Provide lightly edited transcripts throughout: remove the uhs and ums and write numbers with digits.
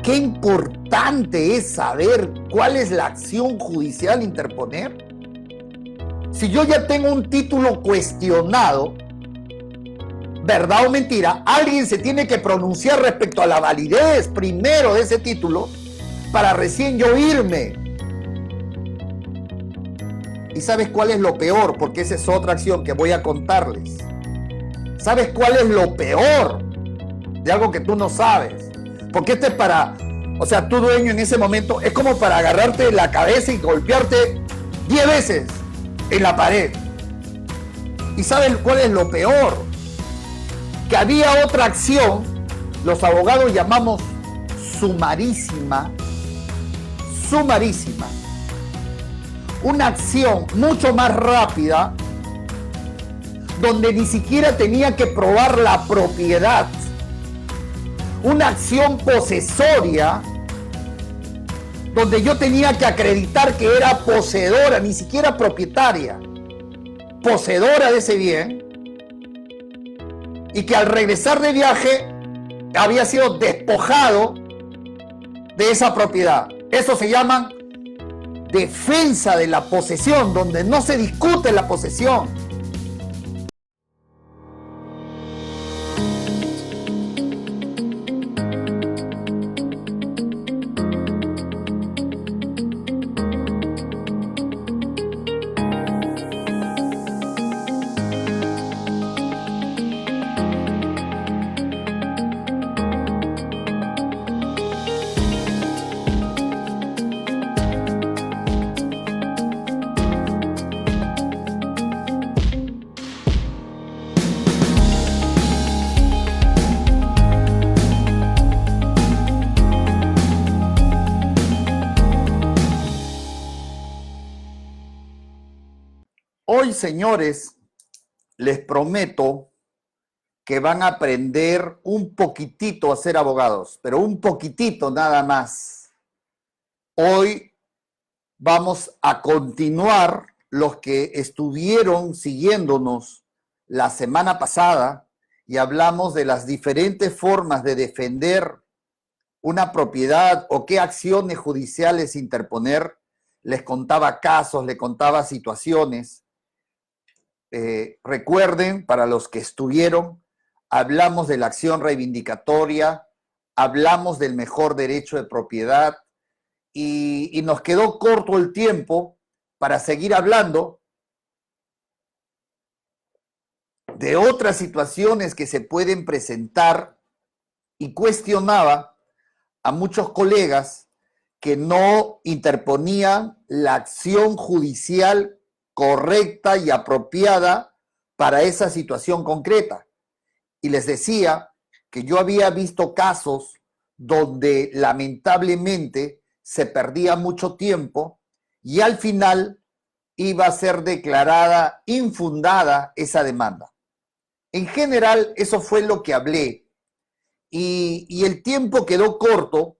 qué importante es saber cuál es la acción judicial a interponer. Si yo ya tengo un título cuestionado, verdad o mentira, alguien se tiene que pronunciar respecto a la validez primero de ese título para recién yo irme. ¿Y sabes cuál es lo peor? Porque esa es otra acción que voy a contarles. ¿Sabes cuál es lo peor de algo que tú no sabes? Porque esto es para, o sea, tu dueño en ese momento es como para agarrarte la cabeza y golpearte 10 veces en la pared. ¿Y sabes cuál es lo peor? Que había otra acción, los abogados llamamos sumarísima, una acción mucho más rápida, donde ni siquiera tenía que probar la propiedad, una acción posesoria, donde yo tenía que acreditar que era poseedora, ni siquiera propietaria, poseedora de ese bien, y que al regresar de viaje había sido despojado de esa propiedad. Eso se llama defensa de la posesión, donde no se discute la posesión. Hoy, señores, les prometo que van a aprender un poquitito a ser abogados, pero un poquitito nada más. Hoy vamos a continuar los que estuvieron siguiéndonos la semana pasada y hablamos de las diferentes formas de defender una propiedad o qué acciones judiciales interponer. Les contaba casos, les contaba situaciones. Recuerden, para los que estuvieron, hablamos de la acción reivindicatoria, hablamos del mejor derecho de propiedad y nos quedó corto el tiempo para seguir hablando de otras situaciones que se pueden presentar y cuestionaba a muchos colegas que no interponían la acción judicial correcta y apropiada para esa situación concreta. Y les decía que yo había visto casos donde lamentablemente se perdía mucho tiempo y al final iba a ser declarada infundada esa demanda. En general, eso fue lo que hablé y el tiempo quedó corto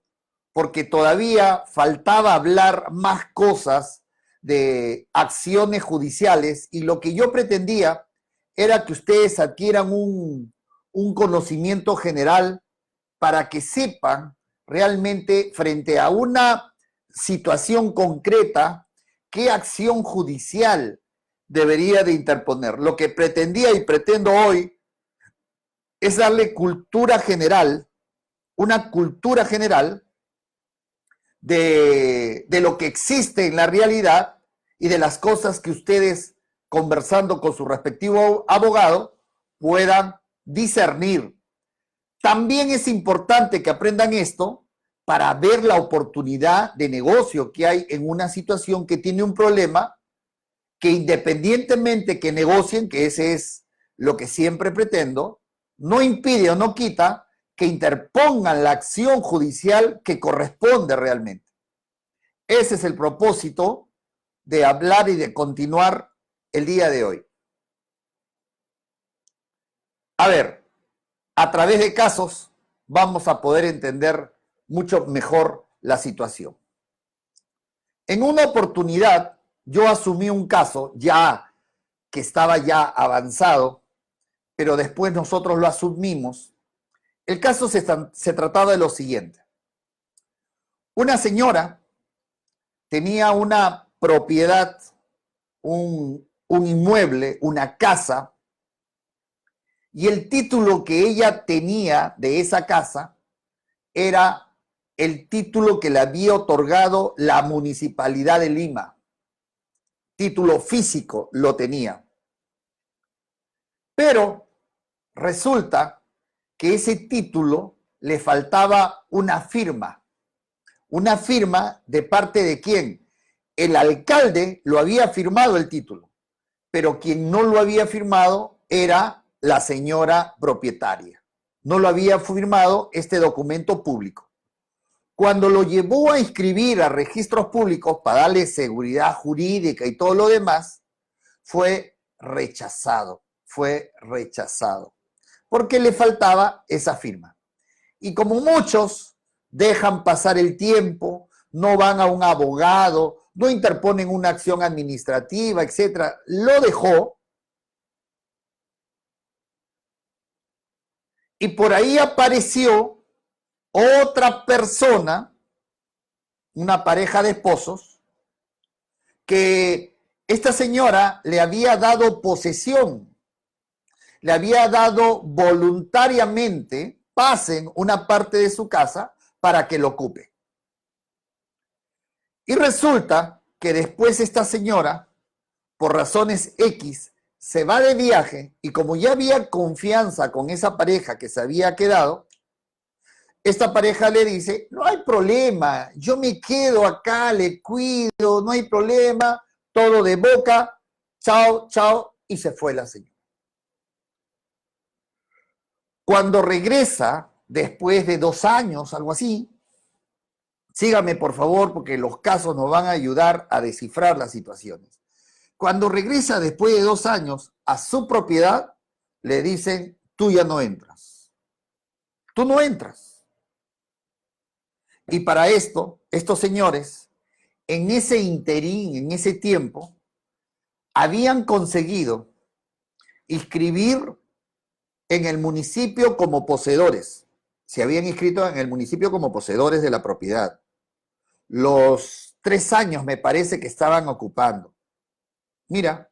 porque todavía faltaba hablar más cosas de acciones judiciales y lo que yo pretendía era que ustedes adquieran un conocimiento general para que sepan realmente frente a una situación concreta qué acción judicial debería de interponer. Lo que pretendía y pretendo hoy es darle cultura general, una cultura general de lo que existe en la realidad y de las cosas que ustedes, conversando con su respectivo abogado, puedan discernir. También es importante que aprendan esto para ver la oportunidad de negocio que hay en una situación que tiene un problema, que independientemente que negocien, que ese es lo que siempre pretendo, no impide o no quita que interpongan la acción judicial que corresponde realmente. Ese es el propósito de hablar y de continuar el día de hoy. A ver, a través de casos vamos a poder entender mucho mejor la situación. En una oportunidad yo asumí un caso ya que estaba ya avanzado, pero después nosotros lo asumimos. El caso se trataba de lo siguiente. Una señora tenía una propiedad, un inmueble, una casa, y el título que ella tenía de esa casa era el título que le había otorgado la Municipalidad de Lima. Título físico lo tenía. Pero resulta que ese título le faltaba una firma. ¿Una firma de parte de quién? El alcalde lo había firmado el título, pero quien no lo había firmado era la señora propietaria. No lo había firmado este documento público. Cuando lo llevó a inscribir a registros públicos para darle seguridad jurídica y todo lo demás, fue rechazado, porque le faltaba esa firma. Y como muchos dejan pasar el tiempo, no van a un abogado, no interponen una acción administrativa, etcétera, lo dejó. Y por ahí apareció otra persona, una pareja de esposos, que esta señora le había dado posesión, le había dado voluntariamente, pasen una parte de su casa para que lo ocupe. Y resulta que después esta señora, por razones X, se va de viaje y como ya había confianza con esa pareja que se había quedado, esta pareja le dice, no hay problema, yo me quedo acá, le cuido, no hay problema, todo de boca, chao, chao, y se fue la señora. Cuando regresa, después de 2 años, algo así, sígame por favor, porque los casos nos van a ayudar a descifrar las situaciones. Cuando regresa después de 2 años a su propiedad, le dicen, tú ya no entras. Tú no entras. Y para esto, estos señores, en ese interín, en ese tiempo, habían conseguido inscribir en el municipio como poseedores. Se habían inscrito en el municipio como poseedores de la propiedad. Los 3 años me parece que estaban ocupando. Mira,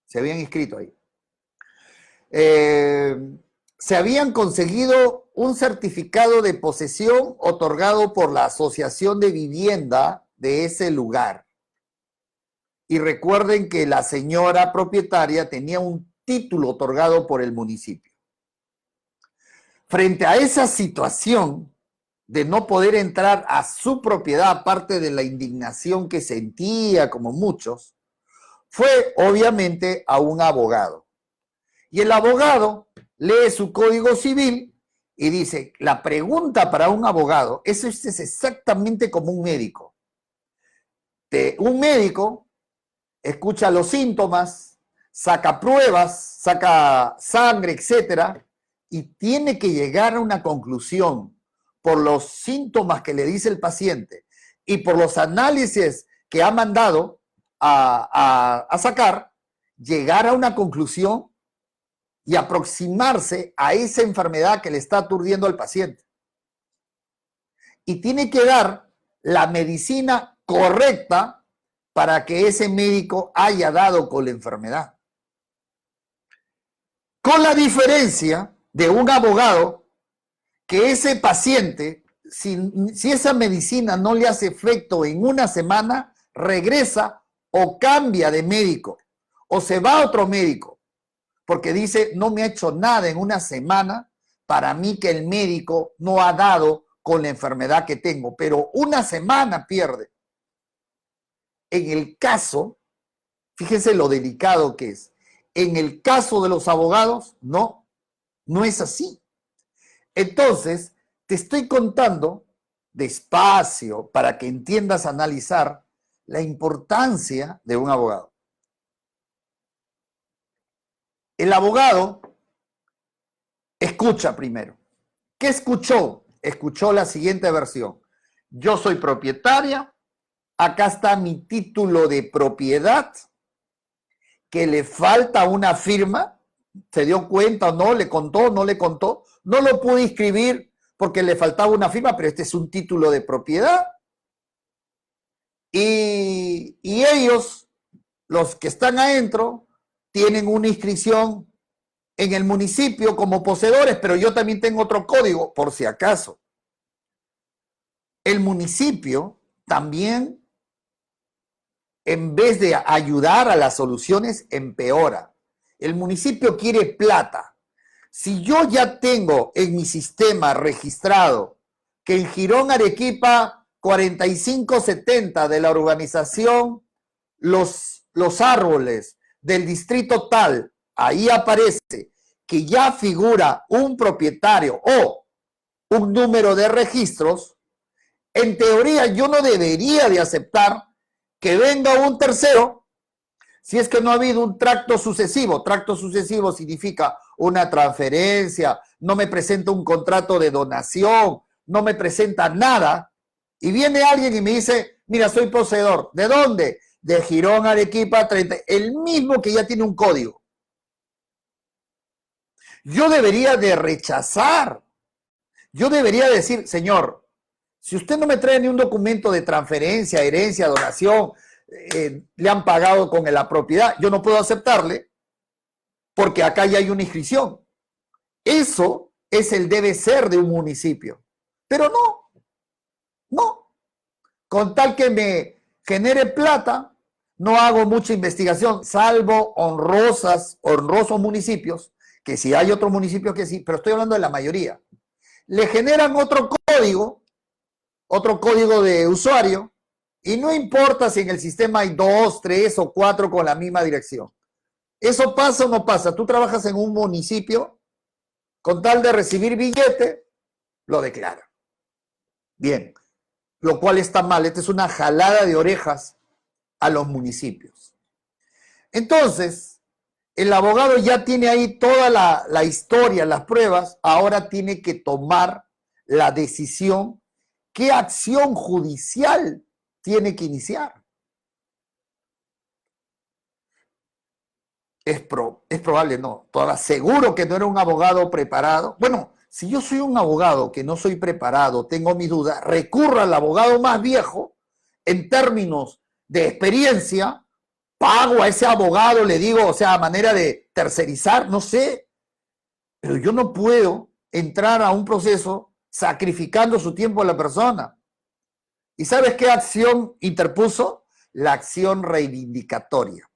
se habían inscrito ahí. Se habían conseguido un certificado de posesión otorgado por la Asociación de Vivienda de ese lugar. Y recuerden que la señora propietaria tenía un título otorgado por el municipio. Frente a esa situación de no poder entrar a su propiedad, aparte de la indignación que sentía, como muchos, fue obviamente a un abogado. Y el abogado lee su código civil y dice, la pregunta para un abogado, eso es exactamente como un médico. Un médico escucha los síntomas, saca pruebas, saca sangre, etcétera, y tiene que llegar a una conclusión por los síntomas que le dice el paciente y por los análisis que ha mandado a sacar, llegar a una conclusión y aproximarse a esa enfermedad que le está aturdiendo al paciente. Y tiene que dar la medicina correcta para que ese médico haya dado con la enfermedad. Con la diferencia de un abogado que ese paciente, si esa medicina no le hace efecto en una semana, regresa o cambia de médico o se va a otro médico porque dice, no me ha hecho nada en una semana, para mí que el médico no ha dado con la enfermedad que tengo, pero una semana pierde. En el caso, fíjense lo delicado que es, en el caso de los abogados, no es así. Entonces, te estoy contando despacio para que entiendas analizar la importancia de un abogado. El abogado escucha primero. ¿Qué escuchó? Escuchó la siguiente versión. Yo soy propietaria, acá está mi título de propiedad, que le falta una firma, se dio cuenta o no, le contó, no le contó, no lo pude inscribir porque le faltaba una firma, pero este es un título de propiedad y ellos, los que están adentro, tienen una inscripción en el municipio como poseedores, pero yo también tengo otro código, por si acaso. El municipio también, en vez de ayudar a las soluciones, empeora. El municipio quiere plata. Si yo ya tengo en mi sistema registrado que en Girón Arequipa 4570 de la urbanización los árboles del distrito tal, ahí aparece que ya figura un propietario o un número de registros, en teoría yo no debería de aceptar que venga un tercero si es que no ha habido un tracto sucesivo. Tracto sucesivo significa una transferencia, no me presenta un contrato de donación, no me presenta nada, y viene alguien y me dice, mira, soy poseedor. ¿De dónde? De Girón Arequipa 30, el mismo que ya tiene un código. Yo debería de rechazar. Yo debería decir, señor, si usted no me trae ni un documento de transferencia, herencia, donación, le han pagado con la propiedad, yo no puedo aceptarle porque acá ya hay una inscripción. Eso es el debe ser de un municipio. Pero no. Con tal que me genere plata, no hago mucha investigación, salvo honrosos municipios, que sí hay otros municipios que sí, pero estoy hablando de la mayoría. Le generan otro código de usuario, y no importa si en el sistema hay 2, 3 o 4 con la misma dirección. ¿Eso pasa o no pasa? Tú trabajas en un municipio, con tal de recibir billete, lo declara. Bien, lo cual está mal. Esta es una jalada de orejas a los municipios. Entonces, el abogado ya tiene ahí toda la historia, las pruebas, ahora tiene que tomar la decisión qué acción judicial tiene que iniciar. Es probable, no, seguro que no era un abogado preparado. Bueno, si yo soy un abogado que no soy preparado, tengo mis dudas, recurro al abogado más viejo en términos de experiencia, pago a ese abogado, le digo, o sea, a manera de tercerizar, no sé, pero yo no puedo entrar a un proceso sacrificando su tiempo a la persona. ¿Y sabes qué acción interpuso? La acción reivindicatoria.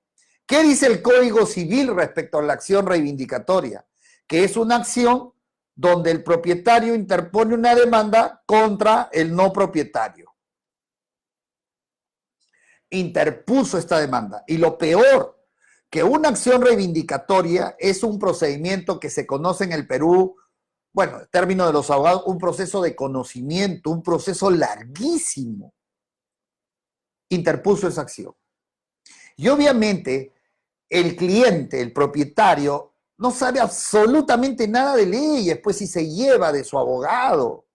¿Qué dice el Código Civil respecto a la acción reivindicatoria? Que es una acción donde el propietario interpone una demanda contra el no propietario. Interpuso esta demanda. Y lo peor, que una acción reivindicatoria es un procedimiento que se conoce en el Perú, bueno, en términos de los abogados, un proceso de conocimiento, un proceso larguísimo. Interpuso esa acción. Y obviamente el cliente, el propietario, no sabe absolutamente nada de leyes, pues si se lleva de su abogado.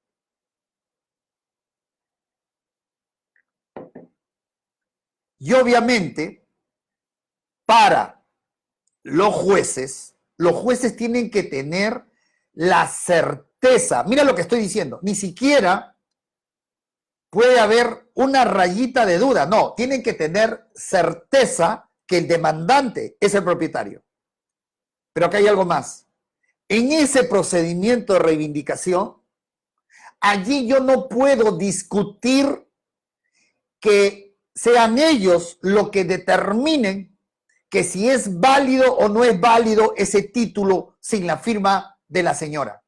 Y obviamente, para los jueces tienen que tener la certeza. Mira lo que estoy diciendo, ni siquiera puede haber una rayita de duda, no, tienen que tener certeza que el demandante es el propietario. Pero acá hay algo más. En ese procedimiento de reivindicación, allí yo no puedo discutir que sean ellos los que determinen que si es válido o no es válido ese título sin la firma de la señora.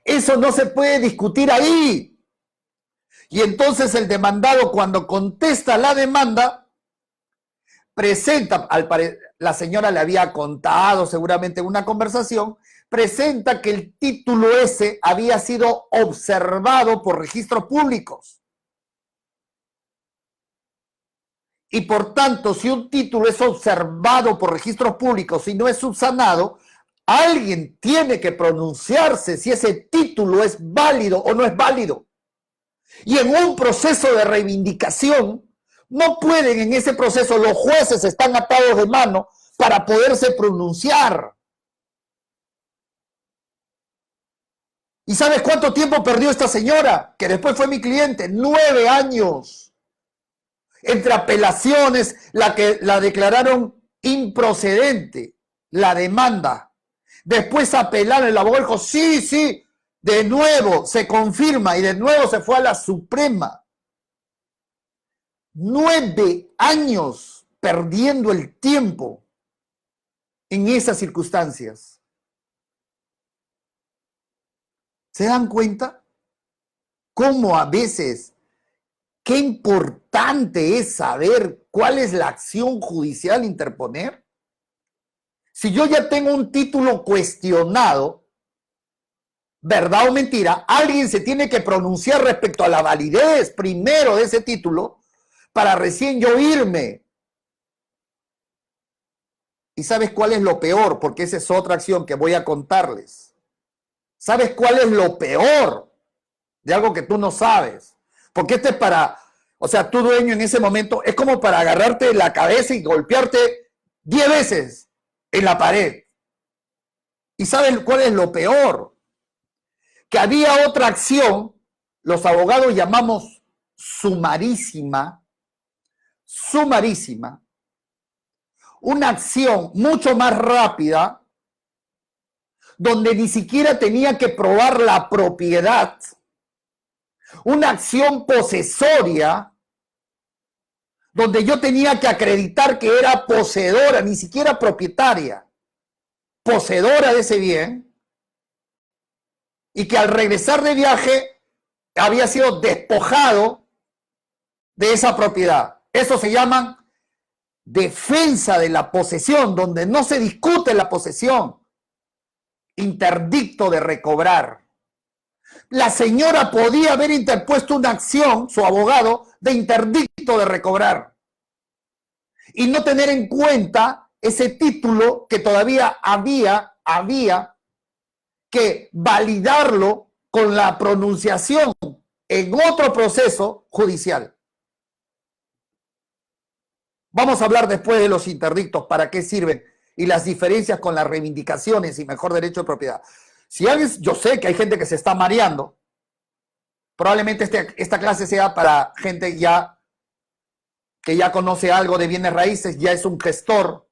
Eso no se puede discutir ahí. Y entonces el demandado, cuando contesta la demanda, presenta, la señora le había contado seguramente en una conversación, presenta que el título ese había sido observado por registros públicos. Y por tanto, si un título es observado por registros públicos y no es subsanado, alguien tiene que pronunciarse si ese título es válido o no es válido. Y en un proceso de reivindicación, no pueden en ese proceso, los jueces están atados de mano para poderse pronunciar. ¿Y sabes cuánto tiempo perdió esta señora? Que después fue mi cliente, 9 años. Entre apelaciones, la declararon improcedente, la demanda. Después apelaron, el abogado dijo, sí, sí, de nuevo se confirma y de nuevo se fue a la Suprema. 9 años perdiendo el tiempo en esas circunstancias. ¿Se dan cuenta? Cómo a veces, qué importante es saber cuál es la acción judicial a interponer. Si yo ya tengo un título cuestionado, verdad o mentira, alguien se tiene que pronunciar respecto a la validez primero de ese título para recién yo irme. ¿Y sabes cuál es lo peor? Porque esa es otra acción que voy a contarles. ¿Sabes cuál es lo peor de algo que tú no sabes? Porque este es para, o sea, tu dueño en ese momento es como para agarrarte la cabeza y golpearte 10 veces en la pared. ¿Y sabes cuál es lo peor? Que había otra acción, los abogados llamamos sumarísima, una acción mucho más rápida, donde ni siquiera tenía que probar la propiedad, una acción posesoria, donde yo tenía que acreditar que era poseedora, ni siquiera propietaria, poseedora de ese bien, y que al regresar de viaje había sido despojado de esa propiedad. Eso se llama defensa de la posesión, donde no se discute la posesión. Interdicto de recobrar. La señora podía haber interpuesto una acción, su abogado, de interdicto de recobrar y no tener en cuenta ese título que todavía había que validarlo con la pronunciación en otro proceso judicial. Vamos a hablar después de los interdictos, para qué sirven y las diferencias con las reivindicaciones y mejor derecho de propiedad. Si alguien, yo sé que hay gente que se está mareando, probablemente esta clase sea para gente que ya conoce algo de bienes raíces, ya es un gestor,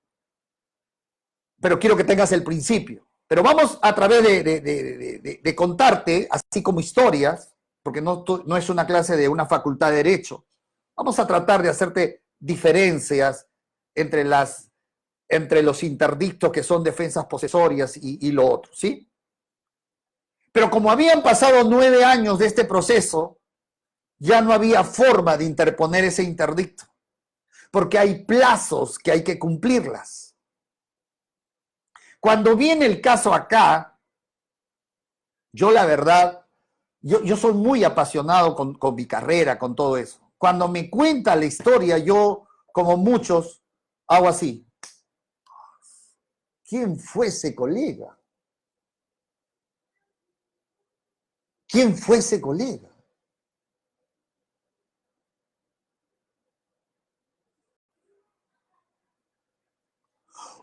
pero quiero que tengas el principio. Pero vamos a través de contarte, así como historias, porque no es una clase de una facultad de Derecho, vamos a tratar de hacerte diferencias entre los interdictos que son defensas posesorias y lo otro, ¿sí? Pero como habían pasado 9 años de este proceso, ya no había forma de interponer ese interdicto, porque hay plazos que hay que cumplirlas. Cuando viene el caso acá, yo la verdad, yo soy muy apasionado con mi carrera, con todo eso. Cuando me cuenta la historia, yo, como muchos, hago así. ¿Quién fue ese colega? ¿Quién fue ese colega?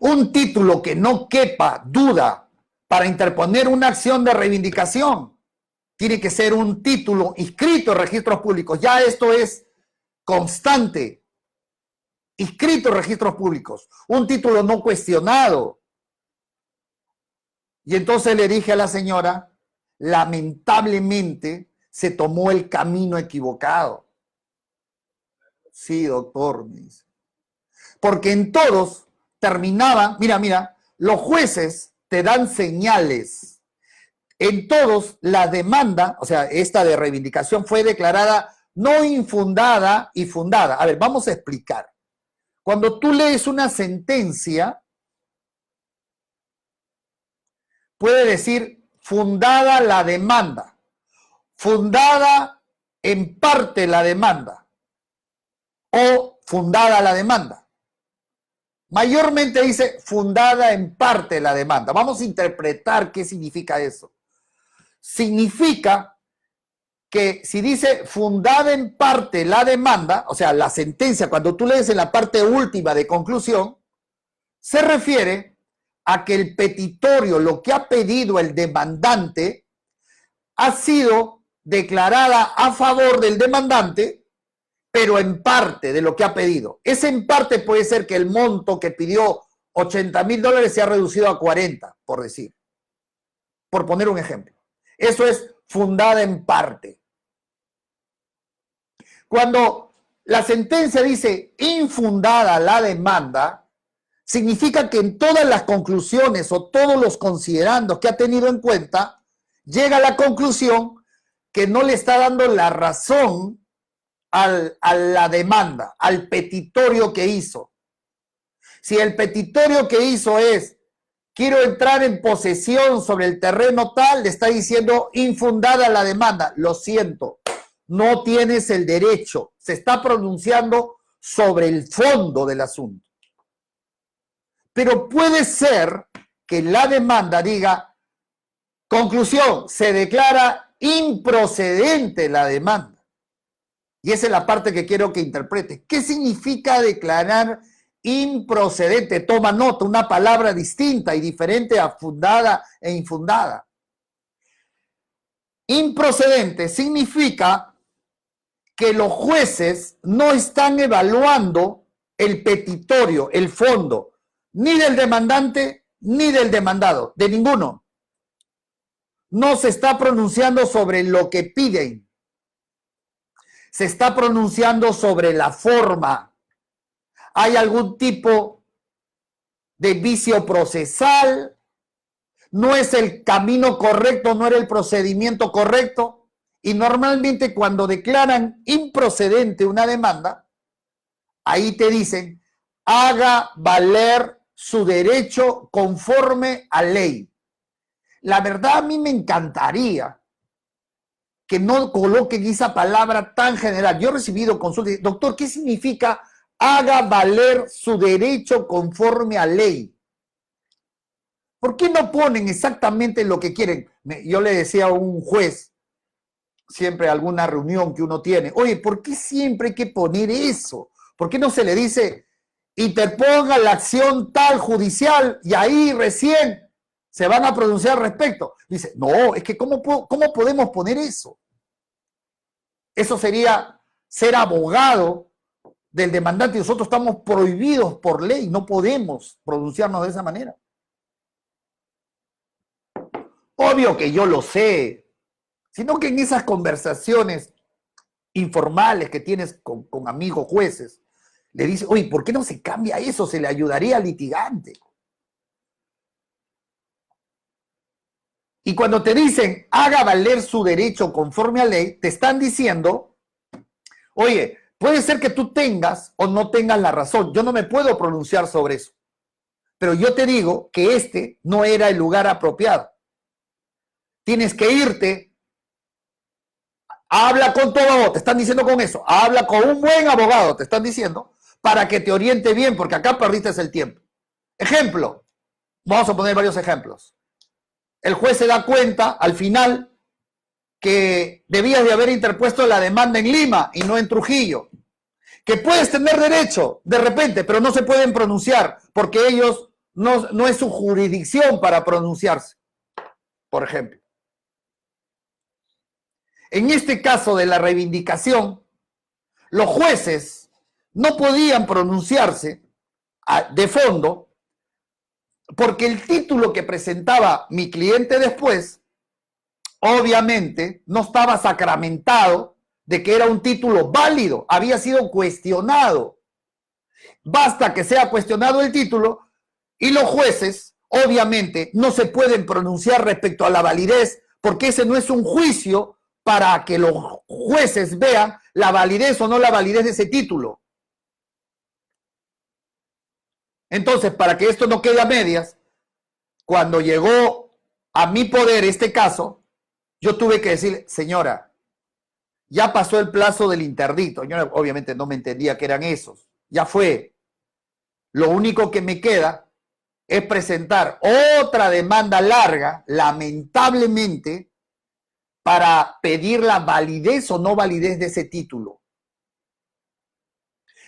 Un título que no quepa duda para interponer una acción de reivindicación tiene que ser un título inscrito en registros públicos. Ya esto es constante. Inscrito en registros públicos. Un título no cuestionado. Y entonces le dije a la señora, lamentablemente se tomó el camino equivocado. Sí, doctor, me dice. Porque en todos terminaban, mira, los jueces te dan señales. En todos la demanda, o sea, esta de reivindicación fue declarada no infundada y fundada. A ver, vamos a explicar. Cuando tú lees una sentencia, puede decir fundada la demanda, fundada en parte la demanda o fundada la demanda. Mayormente dice fundada en parte la demanda. Vamos a interpretar qué significa eso. Significa que si dice fundada en parte la demanda, o sea, la sentencia, cuando tú lees en la parte última de conclusión, se refiere a que el petitorio, lo que ha pedido el demandante, ha sido declarada a favor del demandante pero en parte de lo que ha pedido. Ese en parte puede ser que el monto que pidió $80,000 se ha reducido a 40, por decir, por poner un ejemplo. Eso es fundada en parte. Cuando la sentencia dice infundada la demanda, significa que en todas las conclusiones o todos los considerandos que ha tenido en cuenta, llega a la conclusión que no le está dando la razón a la demanda, al petitorio que hizo. Si el petitorio que hizo es quiero entrar en posesión sobre el terreno tal, le está diciendo infundada la demanda. Lo siento, no tienes el derecho. Se está pronunciando sobre el fondo del asunto. Pero puede ser que la demanda diga, conclusión, se declara improcedente la demanda. Y esa es la parte que quiero que interprete. ¿Qué significa declarar improcedente? Toma nota, una palabra distinta y diferente a fundada e infundada. Improcedente significa que los jueces no están evaluando el petitorio, el fondo, ni del demandante ni del demandado, de ninguno. No se está pronunciando sobre lo que piden. Se está pronunciando sobre la forma. ¿Hay algún tipo de vicio procesal? ¿No es el camino correcto, no era el procedimiento correcto? Y normalmente cuando declaran improcedente una demanda, ahí te dicen, haga valer su derecho conforme a ley. La verdad, a mí me encantaría que no coloquen esa palabra tan general. Yo he recibido consultas, doctor, ¿qué significa haga valer su derecho conforme a ley? ¿Por qué no ponen exactamente lo que quieren? Yo le decía a un juez, siempre alguna reunión que uno tiene, oye, ¿por qué siempre hay que poner eso? ¿Por qué no se le dice, interponga la acción tal judicial y ahí recién se van a pronunciar al respecto? Dice, no, es que ¿cómo podemos poner eso? Eso sería ser abogado del demandante y nosotros estamos prohibidos por ley, no podemos pronunciarnos de esa manera. Obvio que yo lo sé, sino que en esas conversaciones informales que tienes con amigos jueces, le dices, oye, ¿por qué no se cambia eso? Se le ayudaría al litigante. Y cuando te dicen, haga valer su derecho conforme a ley, te están diciendo, oye, puede ser que tú tengas o no tengas la razón. Yo no me puedo pronunciar sobre eso. Pero yo te digo que este no era el lugar apropiado. Tienes que irte, habla con tu abogado, te están diciendo con eso, habla con un buen abogado, te están diciendo, para que te oriente bien, porque acá perdiste el tiempo. Ejemplo, vamos a poner varios ejemplos. El juez se da cuenta al final que debías de haber interpuesto la demanda en Lima y no en Trujillo. Que puedes tener derecho de repente, pero no se pueden pronunciar porque ellos no es su jurisdicción para pronunciarse, por ejemplo. En este caso de la reivindicación, los jueces no podían pronunciarse de fondo porque el título que presentaba mi cliente después, obviamente, no estaba sacramentado de que era un título válido, había sido cuestionado. Basta que sea cuestionado el título y los jueces, obviamente, no se pueden pronunciar respecto a la validez porque ese no es un juicio para que los jueces vean la validez o no la validez de ese título. Entonces, para que esto no quede a medias, cuando llegó a mi poder este caso, yo tuve que decir, señora, ya pasó el plazo del interdicto. Yo obviamente no me entendía que eran esos. Ya fue. Lo único que me queda es presentar otra demanda larga, lamentablemente, para pedir la validez o no validez de ese título.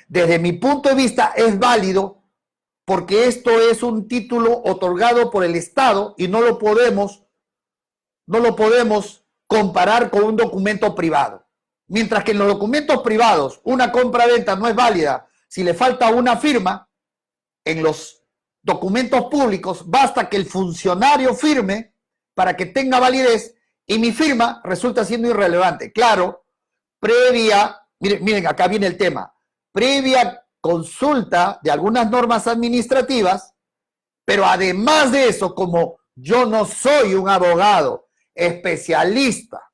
Desde mi punto de vista es válido porque esto es un título otorgado por el Estado y no lo podemos comparar con un documento privado. Mientras que en los documentos privados una compra-venta no es válida si le falta una firma, en los documentos públicos basta que el funcionario firme para que tenga validez y mi firma resulta siendo irrelevante. Claro, previa, miren, acá viene el tema, previa consulta de algunas normas administrativas, pero además de eso, como yo no soy un abogado especialista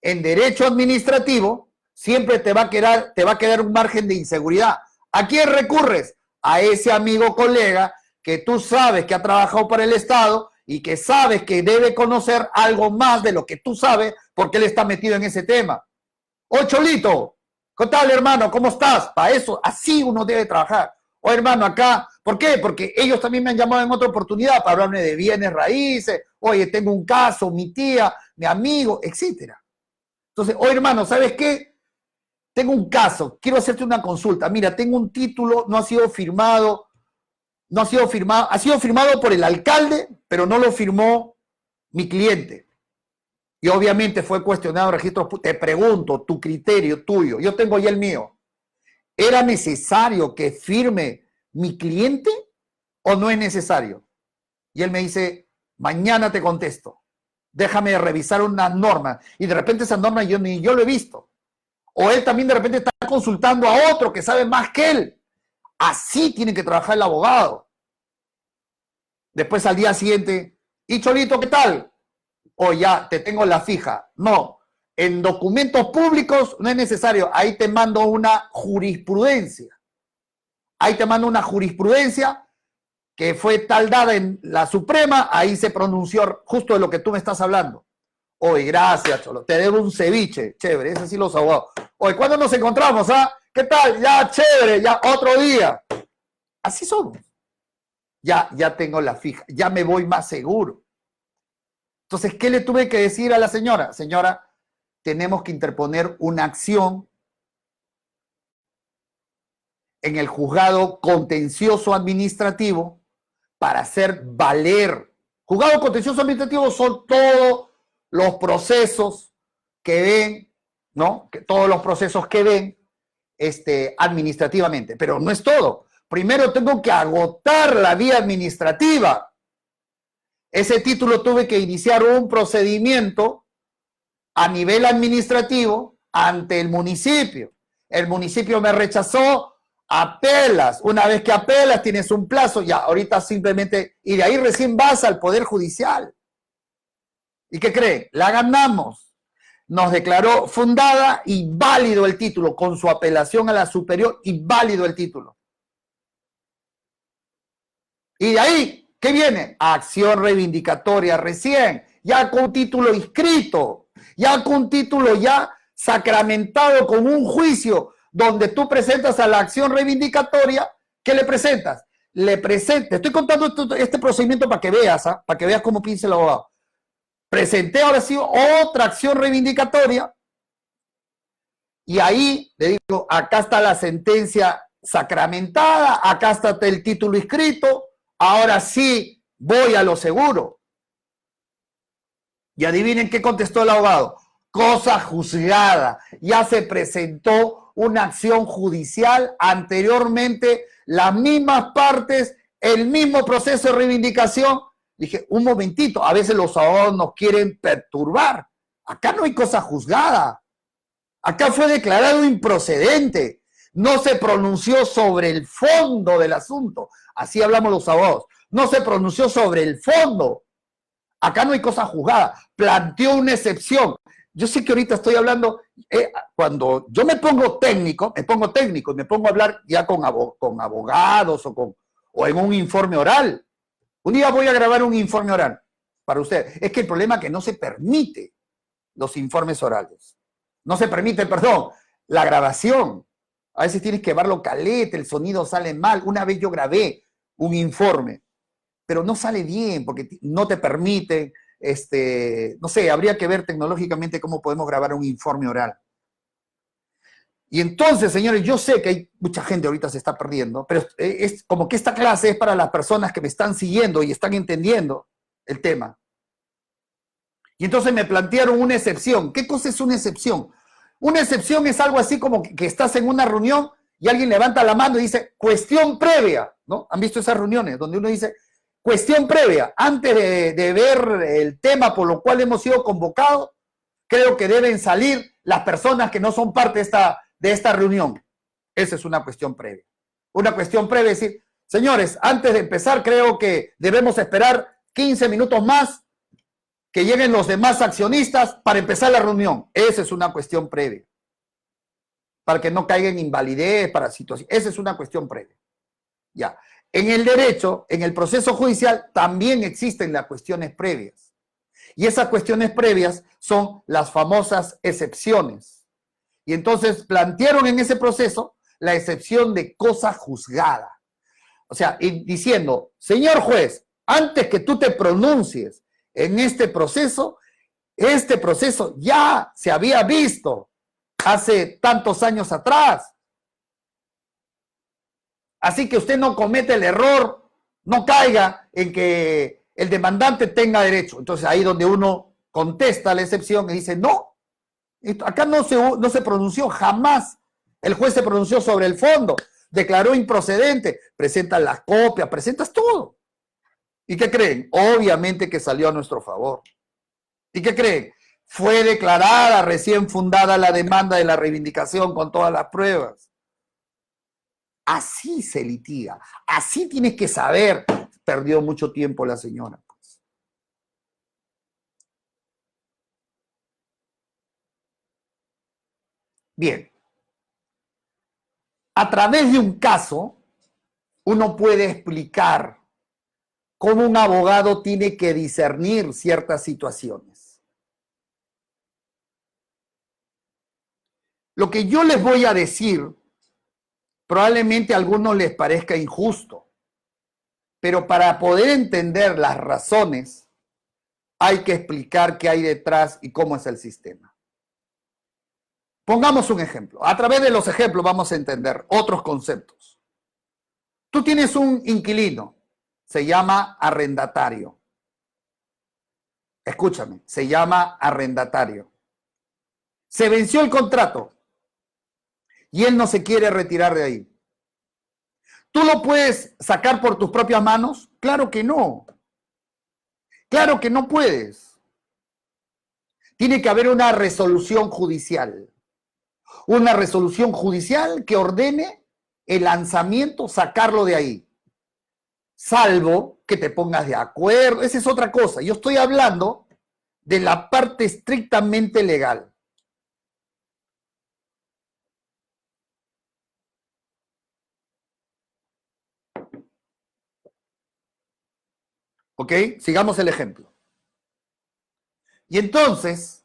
en derecho administrativo, siempre te va a quedar un margen de inseguridad. ¿A quién recurres? A ese amigo colega que tú sabes que ha trabajado para el Estado y que sabes que debe conocer algo más de lo que tú sabes porque él está metido en ese tema. Cholito, ¿qué tal, hermano? ¿Cómo estás? Para eso, así uno debe trabajar. Hermano, acá, ¿por qué? Porque ellos también me han llamado en otra oportunidad para hablarme de bienes raíces. Oye, tengo un caso, mi tía, mi amigo, etcétera. Entonces, hermano, ¿sabes qué? Tengo un caso, quiero hacerte una consulta. Mira, tengo un título, no ha sido firmado, ha sido firmado por el alcalde, pero no lo firmó mi cliente. Y obviamente fue cuestionado en registros. Te pregunto, tu criterio tuyo, yo tengo ya el mío. ¿Era necesario que firme mi cliente o no es necesario? Y él me dice, mañana te contesto. Déjame revisar unas normas. Y de repente esas normas ni yo lo he visto. O él también de repente está consultando a otro que sabe más que él. Así tiene que trabajar el abogado. Después al día siguiente, ¿y Cholito qué tal? O ya, te tengo la fija. No, en documentos públicos no es necesario. Ahí te mando una jurisprudencia. Ahí te mando una jurisprudencia que fue tal dada en la Suprema, ahí se pronunció justo de lo que tú me estás hablando. Oye, gracias, Cholo, te debo un ceviche, chévere, ese sí los abogados. Oye, ¿cuándo nos encontramos, ah? ¿Qué tal? Ya, chévere, ya, otro día. Así somos. Ya tengo la fija, ya me voy más seguro. Entonces, ¿qué le tuve que decir a la señora? Señora, tenemos que interponer una acción en el juzgado contencioso administrativo para hacer valer. Juzgado contencioso administrativo son todos los procesos que ven, ¿no? Todos los procesos que ven administrativamente, pero no es todo. Primero tengo que agotar la vía administrativa. Ese título tuve que iniciar un procedimiento a nivel administrativo ante el municipio. El municipio me rechazó, apelas. Una vez que apelas tienes un plazo, ya, ahorita simplemente, y de ahí recién vas al Poder Judicial. ¿Y qué creen? La ganamos. Nos declaró fundada y válido el título, con su apelación a la superior y válido el título. Y de ahí, ¿qué viene? Acción reivindicatoria recién, ya con título inscrito, ya con título ya sacramentado con un juicio donde tú presentas a la acción reivindicatoria. ¿Qué le presentas? Te estoy contando este procedimiento para que veas, ¿ah? Para que veas cómo piensa el abogado. Presenté ahora sí otra acción reivindicatoria y ahí le digo, acá está la sentencia sacramentada, acá está el título inscrito, ahora sí voy a lo seguro. Y adivinen qué contestó el abogado. Cosa juzgada. Ya se presentó una acción judicial anteriormente, las mismas partes, el mismo proceso de reivindicación. Dije, un momentito, a veces los abogados nos quieren perturbar. Acá no hay cosa juzgada. Acá fue declarado improcedente. No se pronunció sobre el fondo del asunto. Así hablamos los abogados. No se pronunció sobre el fondo. Acá no hay cosa juzgada. Planteó una excepción. Yo sé que ahorita estoy hablando, cuando yo me pongo técnico y me pongo a hablar ya con abogados o en un informe oral. Un día voy a grabar un informe oral para usted. Es que el problema es que no se permite los informes orales. No se permite, perdón, la grabación. A veces tienes que llevarlo caleta, el sonido sale mal. Una vez yo grabé un informe, pero no sale bien porque no te permite, no sé, habría que ver tecnológicamente cómo podemos grabar un informe oral. Y entonces, señores, yo sé que hay mucha gente ahorita se está perdiendo, pero es como que esta clase es para las personas que me están siguiendo y están entendiendo el tema. Y entonces me plantearon una excepción. ¿Qué cosa es una excepción? Una excepción es algo así como que estás en una reunión y alguien levanta la mano y dice, cuestión previa, ¿no? ¿Han visto esas reuniones donde uno dice, cuestión previa, antes de ver el tema por lo cual hemos sido convocados, creo que deben salir las personas que no son parte de esta reunión? Esa es una cuestión previa. Una cuestión previa es decir, señores, antes de empezar creo que debemos esperar 15 minutos más que lleguen los demás accionistas para empezar la reunión. Esa es una cuestión previa. Para que no caiga en invalidez, para situación. Esa es una cuestión previa. Ya. En el derecho, en el proceso judicial, también existen las cuestiones previas. Y esas cuestiones previas son las famosas excepciones. Y entonces plantearon en ese proceso la excepción de cosa juzgada. O sea, diciendo, señor juez, antes que tú te pronuncies en este proceso ya se había visto hace tantos años atrás. Así que usted no comete el error, no caiga en que el demandante tenga derecho. Entonces ahí donde uno contesta la excepción y dice, no, acá no se pronunció jamás. El juez se pronunció sobre el fondo, declaró improcedente, presentas las copias, presentas todo. ¿Y qué creen? Obviamente que salió a nuestro favor. ¿Y qué creen? Fue declarada recién fundada la demanda de la reivindicación con todas las pruebas. Así se litiga, así tienes que saber. Perdió mucho tiempo la señora. Pues. Bien. A través de un caso, uno puede explicar cómo un abogado tiene que discernir ciertas situaciones. Lo que yo les voy a decir, probablemente a algunos les parezca injusto, pero para poder entender las razones, hay que explicar qué hay detrás y cómo es el sistema. Pongamos un ejemplo. A través de los ejemplos vamos a entender otros conceptos. Tú tienes un inquilino, se llama arrendatario. Escúchame, se llama arrendatario. Se venció el contrato y él no se quiere retirar de ahí. ¿Tú lo puedes sacar por tus propias manos? Claro que no. Claro que no puedes. Tiene que haber una resolución judicial. Una resolución judicial que ordene el lanzamiento, sacarlo de ahí. Salvo que te pongas de acuerdo. Esa es otra cosa. Yo estoy hablando de la parte estrictamente legal. ¿Ok? Sigamos el ejemplo. Y entonces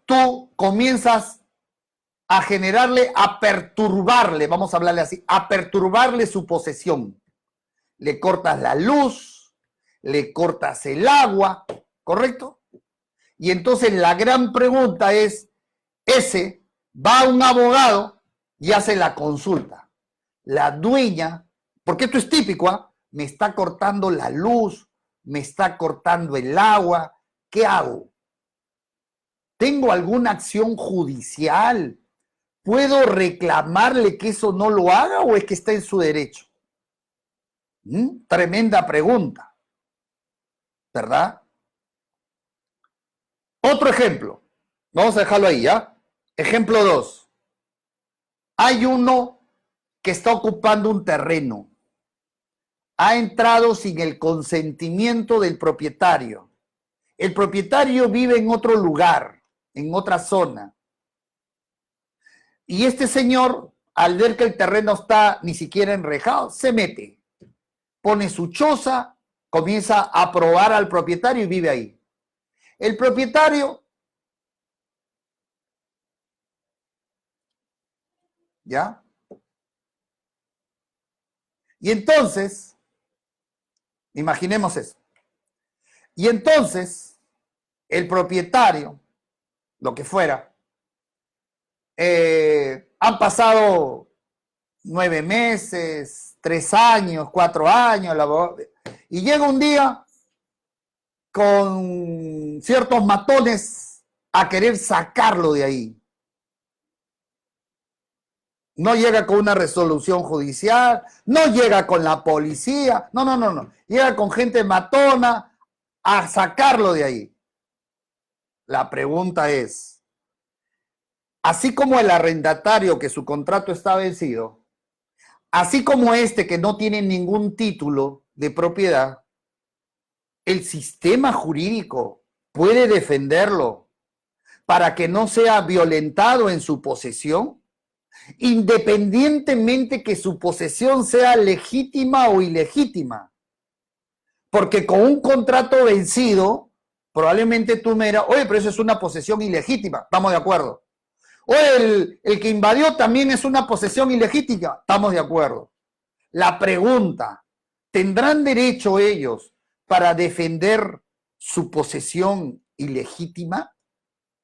tú comienzas a generarle, a perturbarle, vamos a hablarle así, a perturbarle su posesión. Le cortas la luz, le cortas el agua, ¿correcto? Y entonces la gran pregunta es, ese va a un abogado y hace la consulta. La dueña, porque esto es típico, ¿eh? Me está cortando la luz, me está cortando el agua, ¿qué hago? ¿Tengo alguna acción judicial? ¿Puedo reclamarle que eso no lo haga o es que está en su derecho? Tremenda pregunta, ¿verdad? Otro ejemplo, vamos a dejarlo ahí, ¿ya? Ejemplo 2. Hay uno que está ocupando un terreno. Ha entrado sin el consentimiento del propietario. El propietario vive en otro lugar, en otra zona. Y este señor, al ver que el terreno está ni siquiera enrejado, se mete. Pone su choza, comienza a probar al propietario y vive ahí. El propietario, ¿ya? Y entonces, imaginemos eso. Y entonces, el propietario, lo que fuera, han pasado 9 meses, 3 años, 4 años, y llega un día con ciertos matones a querer sacarlo de ahí. No llega con una resolución judicial, no llega con la policía, no. Llega con gente matona a sacarlo de ahí. La pregunta es, así como el arrendatario que su contrato está vencido, así como este que no tiene ningún título de propiedad, el sistema jurídico puede defenderlo para que no sea violentado en su posesión, independientemente que su posesión sea legítima o ilegítima. Porque con un contrato vencido, probablemente tú me dirás, oye, pero eso es una posesión ilegítima, estamos de acuerdo. Oye, el que invadió también es una posesión ilegítima, estamos de acuerdo. La pregunta, ¿tendrán derecho ellos para defender su posesión ilegítima?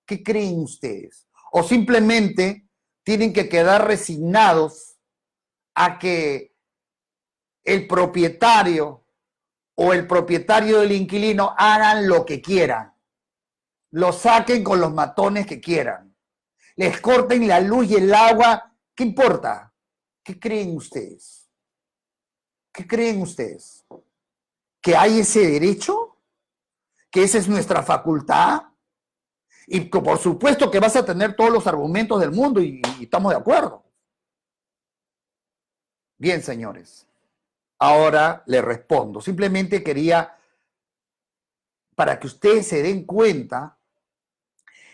¿Qué creen ustedes? ¿O simplemente tienen que quedar resignados a que el propietario o el propietario del inquilino hagan lo que quieran? Lo saquen con los matones que quieran. Les corten la luz y el agua. ¿Qué importa? ¿Qué creen ustedes? ¿Qué creen ustedes? ¿Que hay ese derecho? ¿Que esa es nuestra facultad? Y por supuesto que vas a tener todos los argumentos del mundo y estamos de acuerdo. Bien, señores. Ahora le respondo. Simplemente quería, para que ustedes se den cuenta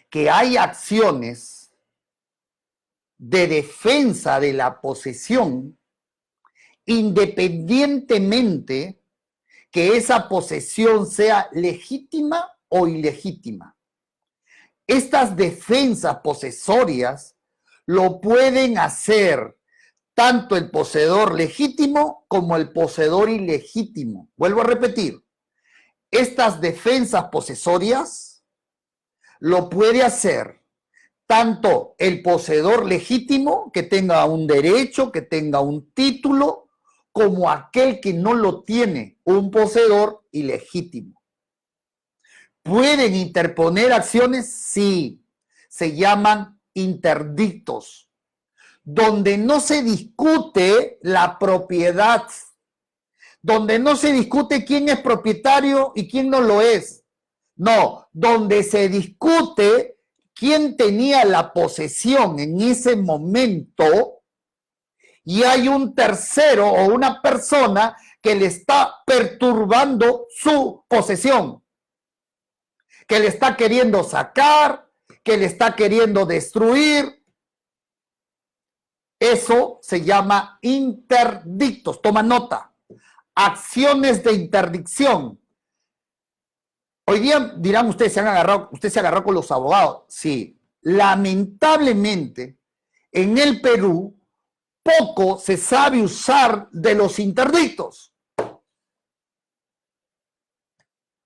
que hay acciones de defensa de la posesión independientemente que esa posesión sea legítima o ilegítima. Estas defensas posesorias lo pueden hacer tanto el poseedor legítimo como el poseedor ilegítimo. Vuelvo a repetir, estas defensas posesorias lo puede hacer tanto el poseedor legítimo, que tenga un derecho, que tenga un título, como aquel que no lo tiene, un poseedor ilegítimo. ¿Pueden interponer acciones? Sí, se llaman interdictos, donde no se discute la propiedad, donde no se discute quién es propietario y quién no lo es. No, donde se discute quién tenía la posesión en ese momento y hay un tercero o una persona que le está perturbando su posesión, que le está queriendo sacar, que le está queriendo destruir. Eso se llama interdictos. Toma nota. Acciones de interdicción. Hoy día dirán ustedes, usted se agarró con los abogados. Sí, lamentablemente en el Perú poco se sabe usar de los interdictos.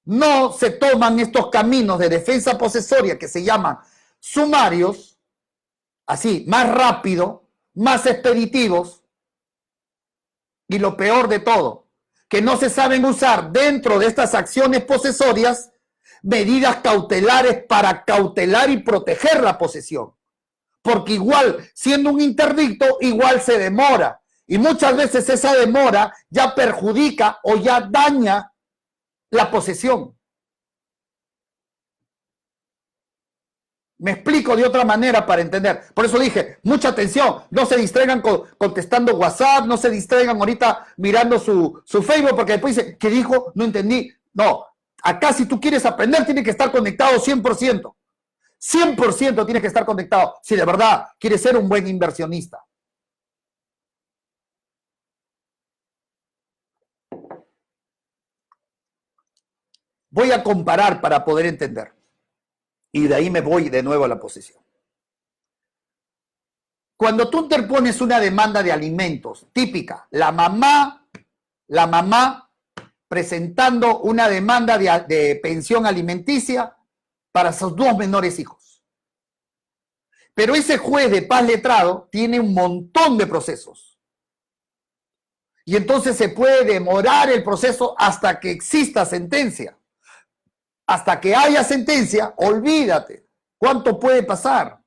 No se toman estos caminos de defensa posesoria que se llaman sumarios, así, más rápido, más expeditivos, y lo peor de todo, que no se saben usar dentro de estas acciones posesorias medidas cautelares para cautelar y proteger la posesión. Porque igual, siendo un interdicto, igual se demora. Y muchas veces esa demora ya perjudica o ya daña la posesión. Me explico de otra manera para entender. Por eso dije, mucha atención, no se distraigan contestando WhatsApp, no se distraigan ahorita mirando su Facebook, porque después dice, ¿qué dijo? No entendí. No, acá si tú quieres aprender, tienes que estar conectado 100%. 100% tienes que estar conectado si de verdad quieres ser un buen inversionista. Voy a comparar para poder entender. Y de ahí me voy de nuevo a la posesión. Cuando tú interpones una demanda de alimentos, típica, la mamá presentando una demanda de pensión alimenticia para sus dos menores hijos. Pero ese juez de paz letrado tiene un montón de procesos. Y entonces se puede demorar el proceso hasta que exista sentencia. Hasta que haya sentencia, olvídate. ¿Cuánto puede pasar?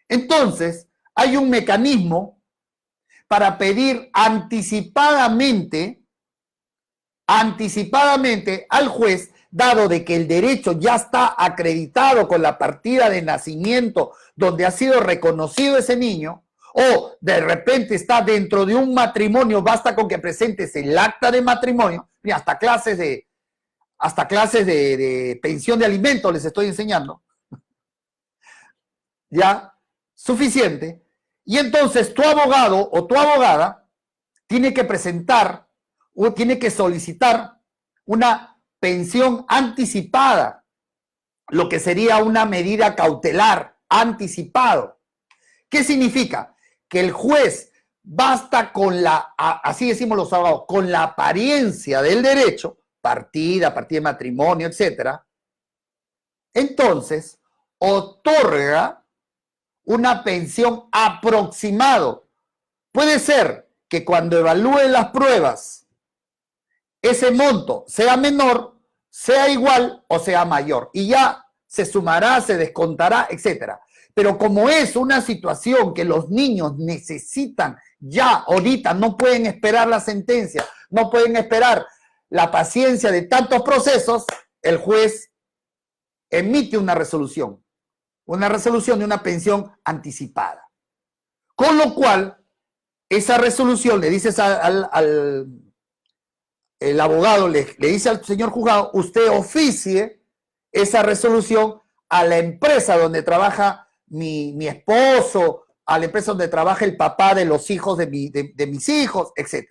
Entonces, hay un mecanismo para pedir anticipadamente al juez, dado de que el derecho ya está acreditado con la partida de nacimiento donde ha sido reconocido ese niño, o de repente está dentro de un matrimonio, basta con que presentes el acta de matrimonio, y hasta clases de pensión de alimentos les estoy enseñando, ya, suficiente, y entonces tu abogado o tu abogada tiene que presentar o tiene que solicitar una pensión anticipada, lo que sería una medida cautelar anticipado. ¿Qué significa? Que el juez basta con así decimos los abogados, con la apariencia del derecho, partida de matrimonio, etcétera, entonces otorga una pensión aproximado. Puede ser que cuando evalúe las pruebas, ese monto sea menor, sea igual o sea mayor. Y ya se sumará, se descontará, etcétera. Pero como es una situación que los niños necesitan ya, ahorita, no pueden esperar la sentencia, no pueden esperar la paciencia de tantos procesos, el juez emite una resolución de una pensión anticipada. Con lo cual, esa resolución le dices el abogado, le dice al señor juzgado, usted oficie esa resolución a la empresa donde trabaja mi esposo, a la empresa donde trabaja el papá de los hijos de mis hijos, etc.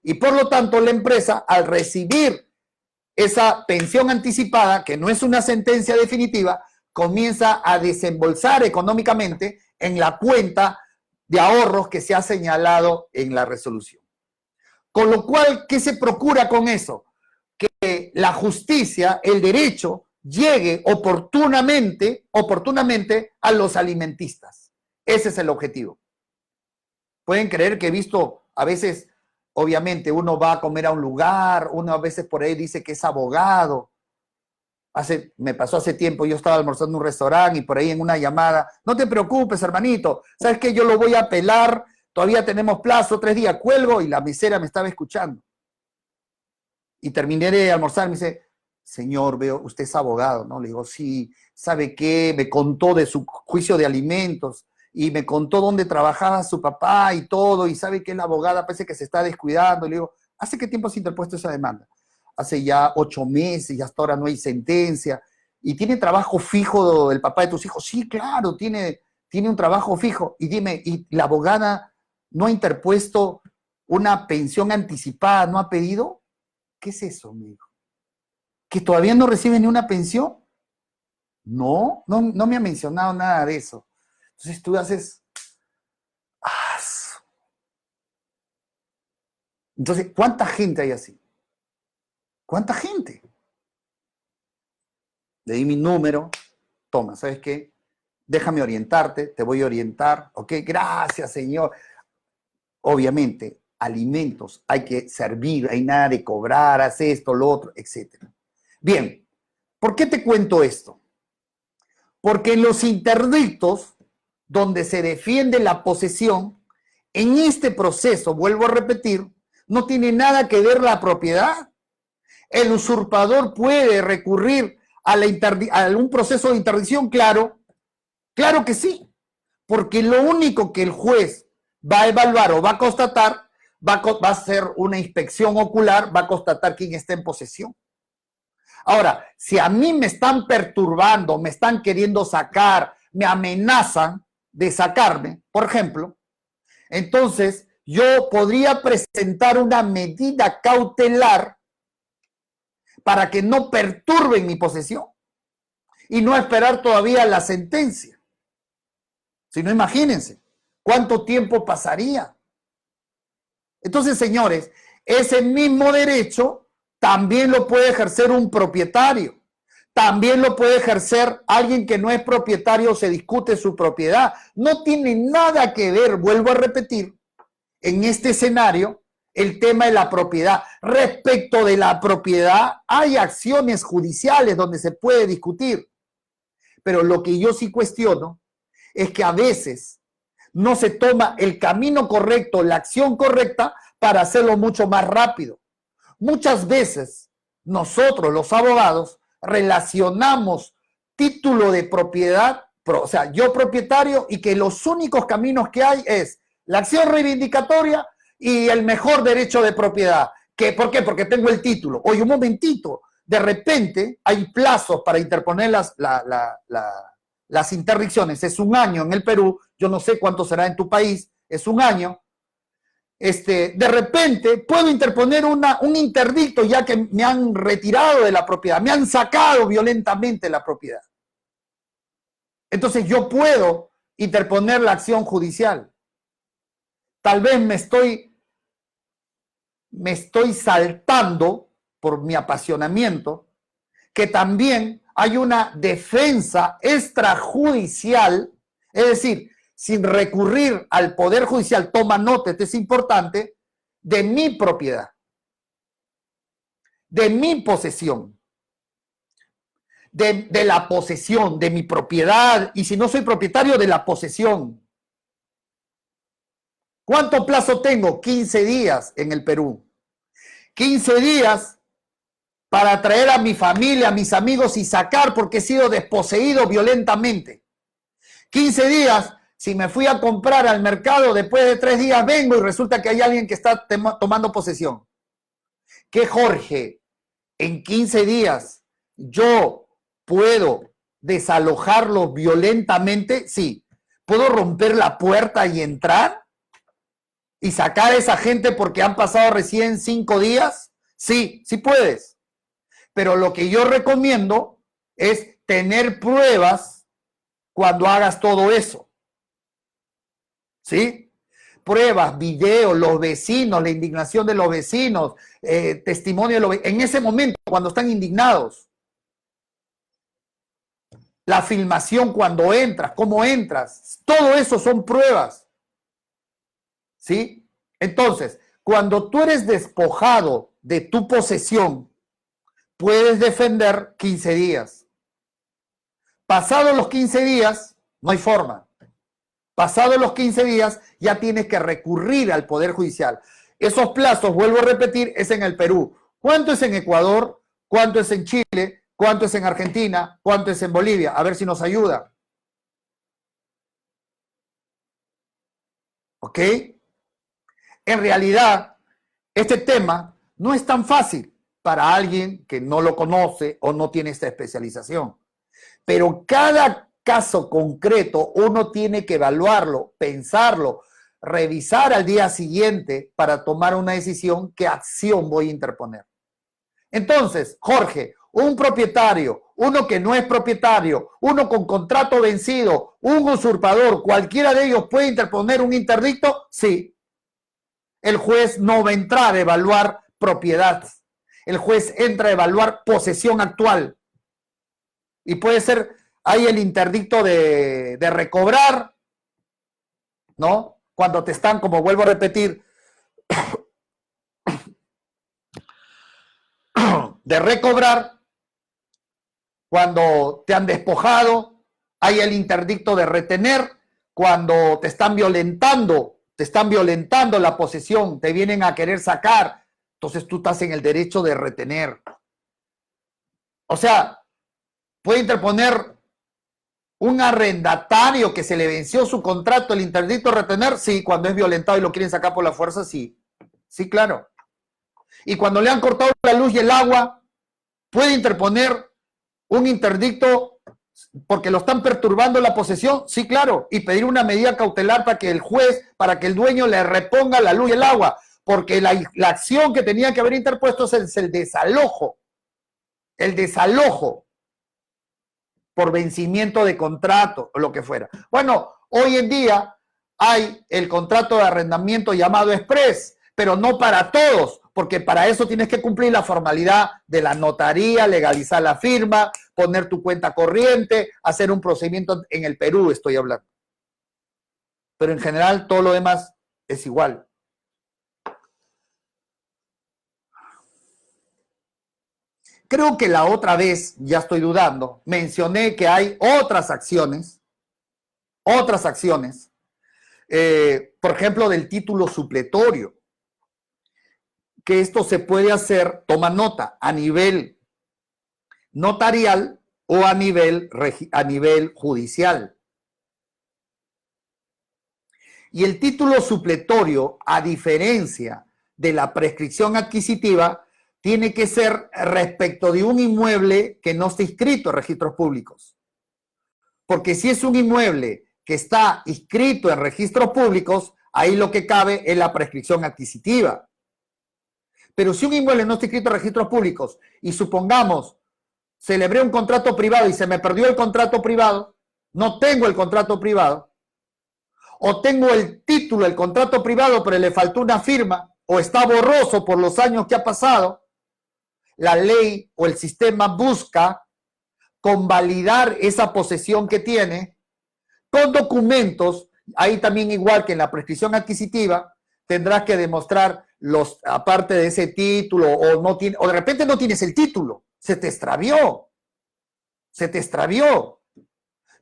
Y por lo tanto, la empresa, al recibir esa pensión anticipada, que no es una sentencia definitiva, comienza a desembolsar económicamente en la cuenta de ahorros que se ha señalado en la resolución. Con lo cual, ¿qué se procura con eso? Que la justicia, el derecho, llegue oportunamente a los alimentistas. Ese es el objetivo. Pueden creer que he visto a veces, obviamente, uno va a comer a un lugar, uno a veces por ahí dice que es abogado. Me pasó hace tiempo, yo estaba almorzando en un restaurante y por ahí en una llamada, no te preocupes, hermanito, ¿sabes qué? Yo lo voy a apelar, todavía tenemos plazo, 3 días, cuelgo, y la mesera me estaba escuchando. Y terminé de almorzar, me dice, señor, veo, usted es abogado, ¿no? Le digo, sí, ¿sabe qué? Me contó de su juicio de alimentos y me contó dónde trabajaba su papá y todo, y sabe que la abogada parece que se está descuidando. Le digo, ¿hace qué tiempo se ha interpuesto esa demanda? Hace ya 8 meses y hasta ahora no hay sentencia. ¿Y tiene trabajo fijo el papá de tus hijos? Sí, claro, tiene un trabajo fijo. Y dime, ¿y la abogada no ha interpuesto una pensión anticipada, no ha pedido? ¿Qué es eso, mi hijo? ¿Que todavía no recibe ni una pensión? No me ha mencionado nada de eso. Entonces tú haces... Entonces, ¿cuánta gente hay así? ¿Cuánta gente? Le di mi número, toma, ¿sabes qué? Déjame orientarte, te voy a orientar, ¿ok? Gracias, señor. Obviamente, alimentos, hay que servir, hay nada de cobrar, haz esto, lo otro, etc. Bien, ¿por qué te cuento esto? Porque en los interdictos, donde se defiende la posesión, en este proceso, vuelvo a repetir, no tiene nada que ver la propiedad. ¿El usurpador puede recurrir a algún proceso de interdicción? Claro que sí, porque lo único que el juez va a evaluar o va a constatar, va a hacer una inspección ocular, va a constatar quién está en posesión. Ahora, si a mí me están perturbando, me están queriendo sacar, me amenazan de sacarme, por ejemplo, entonces yo podría presentar una medida cautelar para que no perturben mi posesión y no esperar todavía la sentencia. Si no, imagínense cuánto tiempo pasaría. Entonces, señores, ese mismo derecho también lo puede ejercer un propietario. También lo puede ejercer alguien que no es propietario, se discute su propiedad. No tiene nada que ver, vuelvo a repetir, en este escenario, el tema de la propiedad. Respecto de la propiedad, hay acciones judiciales donde se puede discutir. Pero lo que yo sí cuestiono es que a veces no se toma el camino correcto, la acción correcta para hacerlo mucho más rápido. Muchas veces nosotros, los abogados, relacionamos título de propiedad, o sea, yo propietario, y que los únicos caminos que hay es la acción reivindicatoria y el mejor derecho de propiedad. ¿Por qué? Porque tengo el título. Oye, un momentito, de repente hay plazos para interponer las interdicciones. Es un año en el Perú, yo no sé cuánto será en tu país, es un año. De repente puedo interponer un interdicto ya que me han retirado de la propiedad, me han sacado violentamente la propiedad. Entonces yo puedo interponer la acción judicial. Tal vez me estoy saltando por mi apasionamiento que también hay una defensa extrajudicial, es decir, sin recurrir al Poder Judicial, toma nota, esto es importante, de mi propiedad, de mi posesión, de la posesión, de mi propiedad, y si no soy propietario, de la posesión. ¿Cuánto plazo tengo? 15 días en el Perú. 15 días para traer a mi familia, a mis amigos y sacar porque he sido desposeído violentamente. 15 días, si me fui a comprar al mercado, después de 3 días vengo y resulta que hay alguien que está tomando posesión. ¿Qué, Jorge? En 15 días yo puedo desalojarlo violentamente, sí. ¿Puedo romper la puerta y entrar? ¿Y sacar a esa gente porque han pasado recién 5 días? Sí, sí puedes. Pero lo que yo recomiendo es tener pruebas cuando hagas todo eso. ¿Sí? Pruebas, videos, los vecinos, la indignación de los vecinos, testimonio de los vecinos, en ese momento cuando están indignados. La filmación cuando entras, cómo entras, todo eso son pruebas. ¿Sí? Entonces, cuando tú eres despojado de tu posesión, puedes defender 15 días. Pasados los 15 días, no hay forma. Pasados los 15 días, ya tienes que recurrir al Poder Judicial. Esos plazos, vuelvo a repetir, es en el Perú. ¿Cuánto es en Ecuador? ¿Cuánto es en Chile? ¿Cuánto es en Argentina? ¿Cuánto es en Bolivia? A ver si nos ayuda. ¿Ok? En realidad, este tema no es tan fácil para alguien que no lo conoce o no tiene esta especialización. Pero cada caso concreto uno tiene que evaluarlo, pensarlo, revisar al día siguiente para tomar una decisión qué acción voy a interponer. Entonces, Jorge, un propietario, uno que no es propietario, uno con contrato vencido, un usurpador, cualquiera de ellos puede interponer un interdicto, sí. El juez no va a entrar a evaluar propiedad. El juez entra a evaluar posesión actual. Y puede ser, hay el interdicto de recobrar, ¿no? Cuando te están, como vuelvo a repetir, de recobrar, cuando te han despojado, hay el interdicto de retener, cuando te están violentando la posesión, te vienen a querer sacar, entonces tú estás en el derecho de retener. O sea, puede interponer un arrendatario que se le venció su contrato, el interdicto de retener, sí, cuando es violentado y lo quieren sacar por la fuerza, sí. Sí, claro. Y cuando le han cortado la luz y el agua, puede interponer un interdicto porque lo están perturbando la posesión, sí, claro, y pedir una medida cautelar para que el juez, para que el dueño le reponga la luz y el agua, porque la acción que tenía que haber interpuesto es el desalojo por vencimiento de contrato o lo que fuera. Bueno, hoy en día hay el contrato de arrendamiento llamado express, pero no para todos, porque para eso tienes que cumplir la formalidad de la notaría, legalizar la firma, poner tu cuenta corriente, hacer un procedimiento en el Perú, estoy hablando. Pero en general todo lo demás es igual. Creo que la otra vez, ya estoy dudando, mencioné que hay otras acciones, por ejemplo, del título supletorio, que esto se puede hacer, toma nota, a nivel notarial o a nivel judicial. Y el título supletorio, a diferencia de la prescripción adquisitiva, tiene que ser respecto de un inmueble que no esté inscrito en registros públicos. Porque si es un inmueble que está inscrito en registros públicos, ahí lo que cabe es la prescripción adquisitiva. Pero si un inmueble no está inscrito en registros públicos y supongamos celebré un contrato privado y se me perdió el contrato privado, no tengo el contrato privado, o tengo el título del contrato privado pero le faltó una firma, o está borroso por los años que ha pasado, la ley o el sistema busca convalidar esa posesión que tiene con documentos. Ahí también, igual que en la prescripción adquisitiva, tendrás que demostrar aparte de ese título, o de repente no tienes el título, se te extravió,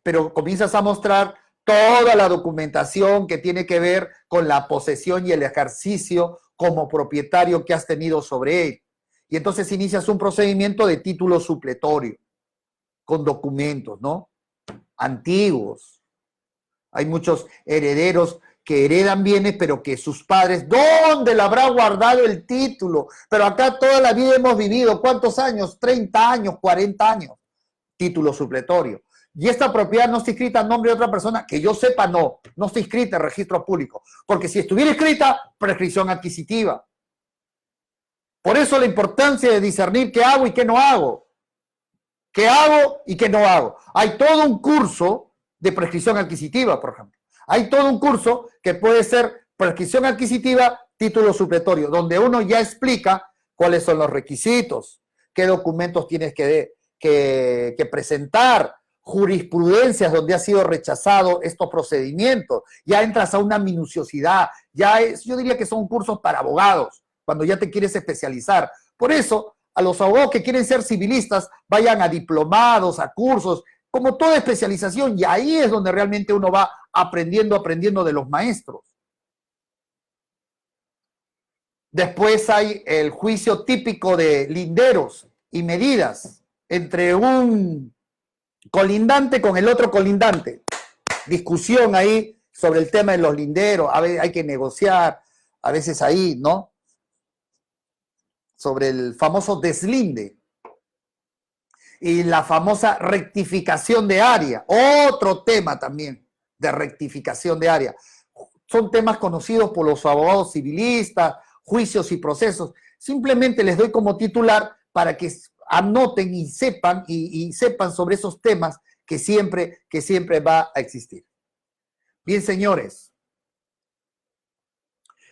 pero comienzas a mostrar toda la documentación que tiene que ver con la posesión y el ejercicio como propietario que has tenido sobre él. Y entonces inicias un procedimiento de título supletorio, con documentos, ¿no? Antiguos. Hay muchos herederos que heredan bienes, pero que sus padres, ¿dónde le habrá guardado el título? Pero acá toda la vida hemos vivido, ¿cuántos años? 30 años, 40 años. Título supletorio. Y esta propiedad no está inscrita en nombre de otra persona, que yo sepa, no está inscrita en registro público. Porque si estuviera inscrita, prescripción adquisitiva. Por eso la importancia de discernir qué hago y qué no hago. ¿Qué hago y qué no hago? Hay todo un curso de prescripción adquisitiva, por ejemplo. Hay todo un curso que puede ser prescripción adquisitiva, título supletorio, donde uno ya explica cuáles son los requisitos, qué documentos tienes que presentar, jurisprudencias donde ha sido rechazado estos procedimientos. Ya entras a una minuciosidad, yo diría que son cursos para abogados, cuando ya te quieres especializar. Por eso, a los abogados que quieren ser civilistas, vayan a diplomados, a cursos, como toda especialización, y ahí es donde realmente uno va aprendiendo de los maestros. Después hay el juicio típico de linderos y medidas entre un colindante con el otro colindante. Discusión ahí sobre el tema de los linderos, a veces hay que negociar, a veces ahí, ¿no? Sobre el famoso deslinde y la famosa rectificación de área, otro tema también de rectificación de área. Son temas conocidos por los abogados civilistas, juicios y procesos. Simplemente les doy como titular para que anoten y sepan sobre esos temas que siempre va a existir. Bien, señores,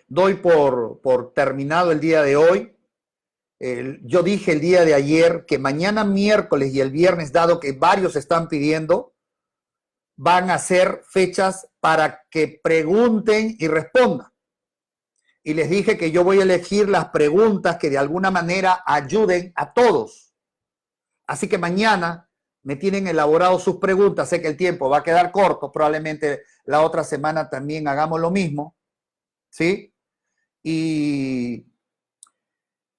doy por terminado el día de hoy. Yo dije el día de ayer que mañana miércoles y el viernes, dado que varios están pidiendo, van a ser fechas para que pregunten y respondan. Y les dije que yo voy a elegir las preguntas que de alguna manera ayuden a todos. Así que mañana me tienen elaborado sus preguntas. Sé que el tiempo va a quedar corto. Probablemente la otra semana también hagamos lo mismo. ¿Sí? Y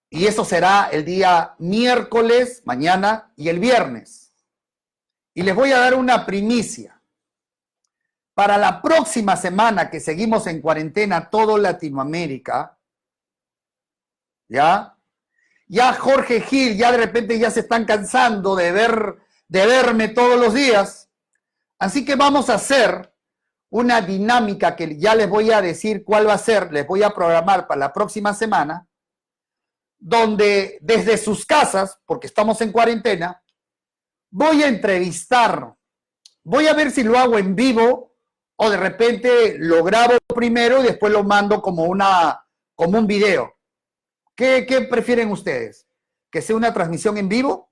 eso será el día miércoles, mañana y el viernes. Y les voy a dar una primicia. Para la próxima semana que seguimos en cuarentena todo Latinoamérica, ¿ya? Ya Jorge Gil, ya de repente ya se están cansando de verme todos los días. Así que vamos a hacer una dinámica que ya les voy a decir cuál va a ser, les voy a programar para la próxima semana, donde desde sus casas, porque estamos en cuarentena, voy a entrevistar, voy a ver si lo hago en vivo o de repente lo grabo primero y después lo mando como un video. ¿Qué prefieren ustedes? ¿Que sea una transmisión en vivo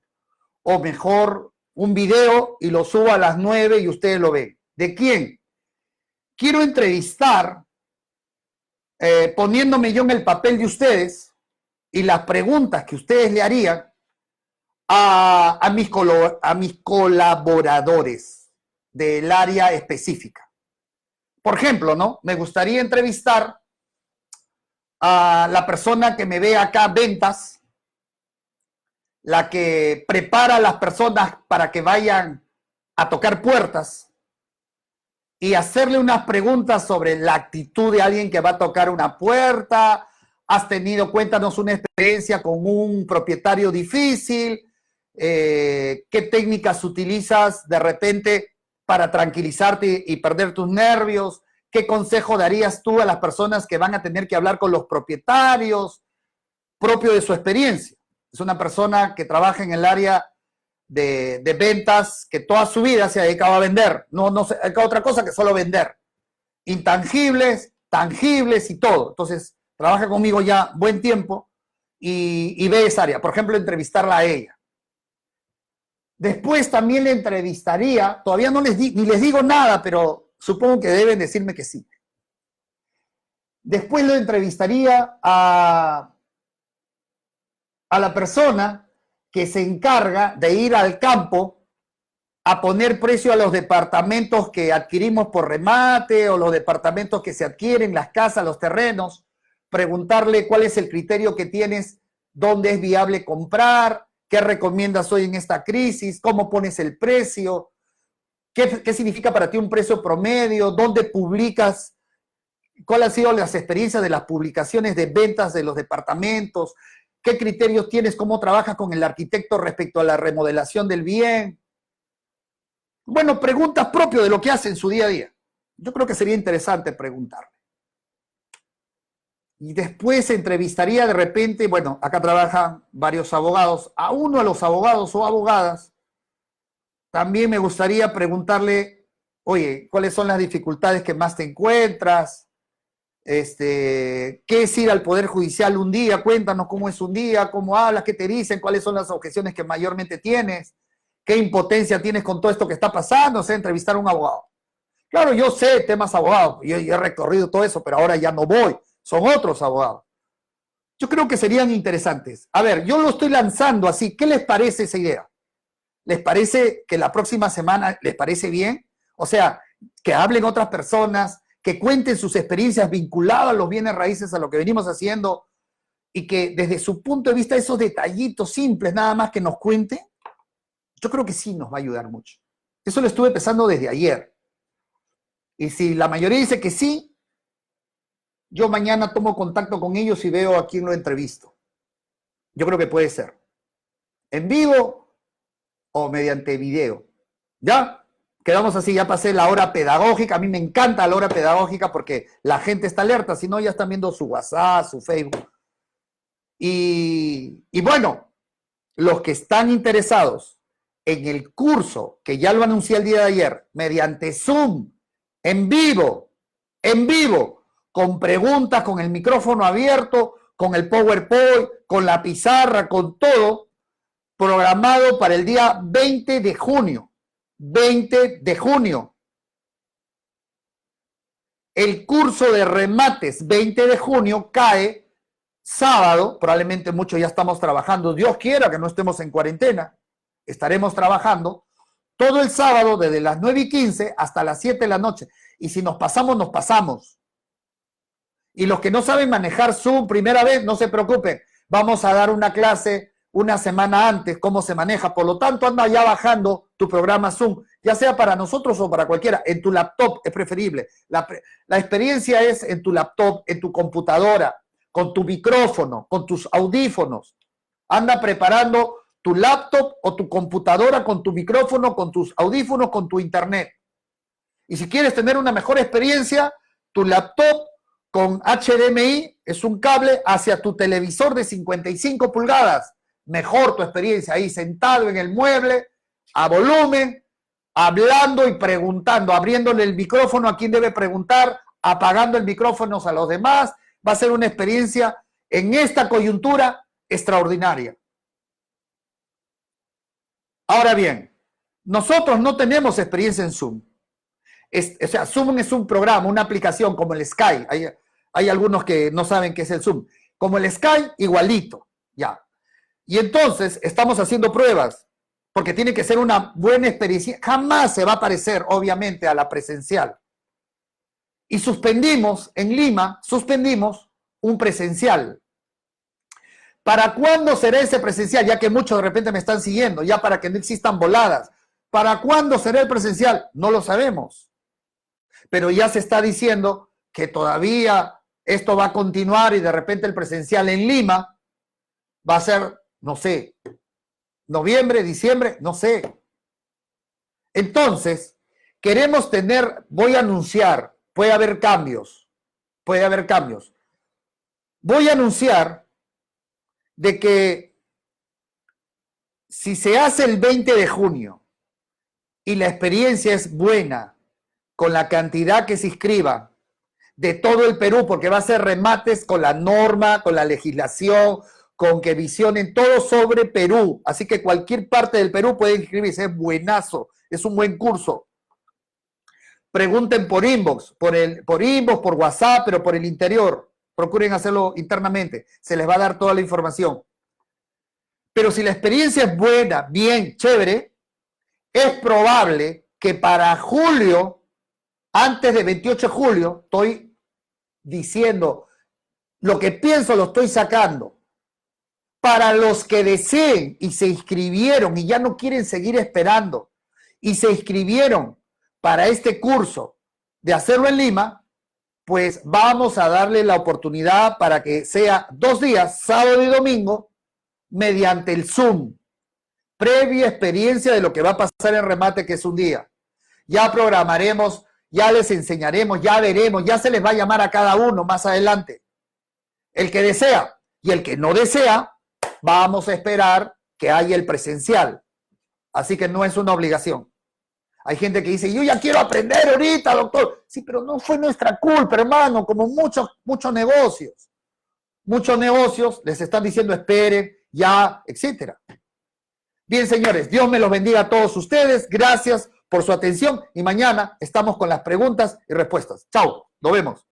o mejor un video y lo subo a las 9 y ustedes lo ven? ¿De quién? Quiero entrevistar, poniéndome yo en el papel de ustedes y las preguntas que ustedes le harían a mis colaboradores del área específica. Por ejemplo, ¿no? Me gustaría entrevistar a la persona que me ve acá ventas, la que prepara a las personas para que vayan a tocar puertas y hacerle unas preguntas sobre la actitud de alguien que va a tocar una puerta. Cuéntanos una experiencia con un propietario difícil, qué técnicas utilizas de repente para tranquilizarte y perder tus nervios, qué consejo darías tú a las personas que van a tener que hablar con los propietarios, propio de su experiencia. Es una persona que trabaja en el área de ventas, que toda su vida se ha dedicado a vender, no se dedica a otra cosa que solo vender, intangibles, tangibles y todo. Entonces trabaja conmigo ya buen tiempo y ve esa área. Por ejemplo, entrevistarla a ella. Después también le entrevistaría, todavía no ni les digo nada, pero supongo que deben decirme que sí. Después lo entrevistaría a la persona que se encarga de ir al campo a poner precio a los departamentos que adquirimos por remate o los departamentos que se adquieren, las casas, los terrenos, preguntarle cuál es el criterio que tienes, dónde es viable comprar, qué recomiendas hoy en esta crisis, cómo pones el precio, qué significa para ti un precio promedio, dónde publicas, cuáles han sido las experiencias de las publicaciones de ventas de los departamentos, qué criterios tienes, cómo trabajas con el arquitecto respecto a la remodelación del bien. Bueno, preguntas propias de lo que hace en su día a día. Yo creo que sería interesante preguntarle. Y después entrevistaría de repente, bueno, acá trabajan varios abogados, a uno de los abogados o abogadas, también me gustaría preguntarle, oye, ¿cuáles son las dificultades que más te encuentras? ¿Qué es ir al Poder Judicial un día? Cuéntanos cómo es un día, cómo hablas, qué te dicen, cuáles son las objeciones que mayormente tienes, qué impotencia tienes con todo esto que está pasando. O sea, entrevistar a un abogado. Claro, yo sé temas abogados, yo he recorrido todo eso, pero ahora ya no voy, son otros abogados. Yo creo que serían interesantes. A ver, yo lo estoy lanzando así, ¿qué les parece esa idea? ¿Les parece que la próxima semana les parece bien? O sea, que hablen otras personas, que cuenten sus experiencias vinculadas a los bienes raíces, a lo que venimos haciendo, y que desde su punto de vista esos detallitos simples nada más que nos cuenten. Yo creo que sí nos va a ayudar mucho. Eso lo estuve pensando desde ayer. Y si la mayoría dice que sí, yo mañana tomo contacto con ellos y veo a quién lo entrevisto. Yo creo que puede ser en vivo o mediante video. ¿Ya? Quedamos así, ya pasé la hora pedagógica. A mí me encanta la hora pedagógica porque la gente está alerta, si no ya están viendo su WhatsApp, su Facebook. Y bueno, los que están interesados en el curso, que ya lo anuncié el día de ayer, mediante Zoom, en vivo, con preguntas, con el micrófono abierto, con el PowerPoint, con la pizarra, con todo, programado para el día 20 de junio. 20 de junio. El curso de remates 20 de junio cae sábado, probablemente muchos ya estamos trabajando, Dios quiera que no estemos en cuarentena, estaremos trabajando todo el sábado desde las 9:15 hasta las 7 de la noche. Y si nos pasamos, nos pasamos. Y los que no saben manejar Zoom primera vez, no se preocupen, vamos a dar una clase una semana antes, cómo se maneja. Por lo tanto, anda ya bajando tu programa Zoom, ya sea para nosotros o para cualquiera. En tu laptop es preferible. La experiencia es en tu laptop, en tu computadora, con tu micrófono, con tus audífonos. Anda preparando tu laptop o tu computadora con tu micrófono, con tus audífonos, con tu internet. Y si quieres tener una mejor experiencia, tu laptop con HDMI es un cable hacia tu televisor de 55 pulgadas. Mejor tu experiencia ahí sentado en el mueble, a volumen, hablando y preguntando, abriéndole el micrófono a quien debe preguntar, apagando el micrófono a los demás. Va a ser una experiencia en esta coyuntura extraordinaria. Ahora bien, nosotros no tenemos experiencia en Zoom. O sea, Zoom es un programa, una aplicación como el Skype. Hay algunos que no saben qué es el Zoom. Como el Skype, igualito, ya. Y entonces estamos haciendo pruebas, porque tiene que ser una buena experiencia. Jamás se va a parecer, obviamente, a la presencial. Y suspendimos, en Lima, suspendimos un presencial. ¿Para cuándo será ese presencial? Ya que muchos de repente me están siguiendo, ya para que no existan voladas. ¿Para cuándo será el presencial? No lo sabemos. Pero ya se está diciendo que todavía esto va a continuar y de repente el presencial en Lima va a ser, no sé, noviembre, diciembre, no sé. Entonces, queremos tener, voy a anunciar, puede haber cambios, puede haber cambios. Voy a anunciar de que si se hace el 20 de junio y la experiencia es buena con la cantidad que se inscriba de todo el Perú, porque va a ser remates con la norma, con la legislación, con que visionen todo sobre Perú. Así que cualquier parte del Perú puede inscribirse, es buenazo, es un buen curso. Pregunten por inbox, por WhatsApp, pero por el interior. Procuren hacerlo internamente, se les va a dar toda la información. Pero si la experiencia es buena, bien, chévere, es probable que para julio, antes de 28 de julio, estoy diciendo, lo que pienso lo estoy sacando. Para los que deseen y se inscribieron y ya no quieren seguir esperando y se inscribieron para este curso de hacerlo en Lima, pues vamos a darle la oportunidad para que sea 2 días, sábado y domingo, mediante el Zoom, previa experiencia de lo que va a pasar en remate, que es un día. Ya programaremos, ya les enseñaremos, ya veremos, ya se les va a llamar a cada uno más adelante. El que desea y el que no desea, vamos a esperar que haya el presencial. Así que no es una obligación. Hay gente que dice, yo ya quiero aprender ahorita, doctor. Sí, pero no fue nuestra culpa, hermano, como muchos negocios. Muchos negocios les están diciendo esperen, ya, etcétera. Bien, señores, Dios me los bendiga a todos ustedes. Gracias por su atención y mañana estamos con las preguntas y respuestas. Chao, nos vemos.